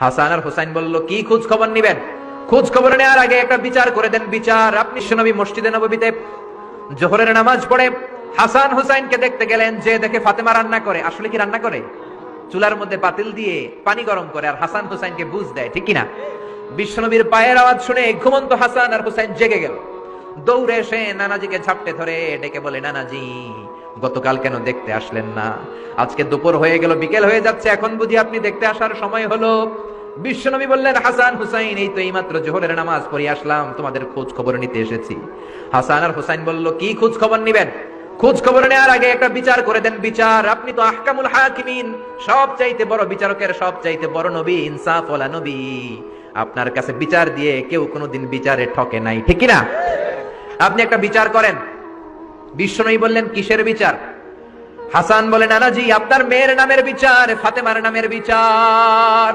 হাসান আর হুসাইন বলল, কি খোঁজ খবর নিবেন? খোঁজ খবর নেওয়ার আগে একটা বিচার করে দেন, বিচার। আপনি বিশ্বনবী মসজিদে নববীতে জোহরের নামাজ পড়ে হাসান হুসাইনকে দেখতে গেলেন, যে দেখে ফাতেমা রান্না করে। আসলে কি রান্না করে? চুলার মধ্যে পাতিল দিয়ে পানি গরম করে আর হাসান হুসাইনকে বুঝ দেয়, ঠিক কিনা? বিশ্বনবীর পায়ের আওয়াজ শুনে ঘুমন্ত হাসান আর হুসাইন জেগে গেল। দৌড়ে এসে নানাজিকে ঝাপটে ধরে ডেকে বলে, নানাজি, গতকাল কেন দেখতে আসলেন না? আজকে দুপুর হয়ে গেল, বিকেল হয়ে যাচ্ছে, এখন বুঝি আপনি দেখতে আসার সময় হলো? বিশ্বনবী বললেন, হাসান হুসাইন, এই তো এইমাত্র জোহরের নামাজ পড়ে আসলাম, তোমাদের খোঁজ খবর নিতে এসেছি। হাসান আর হুসাইন বলল, কি খোঁজ খবর নিবেন? খোঁজ খবর নেওয়ার আগে একটা বিচার করে দেন, বিচার। আপনি তো আহকামুল হাকিমিন, সব চাইতে বড় বিচারকের সব চাইতে বড় নবী, ইনসাফ ওয়ালা নবী। আপনার কাছে বিচার দিয়ে কেউ কোনোদিন বিচারে ঠকে নাই, ঠিক কিনা? আপনি একটা বিচার করেন। বিশ্বনবী বললেন, কিসের বিচার? হাসান বলে, নানাজি, আপনার মেয়ের নামের বিচার, ফাতেমার নামের বিচার।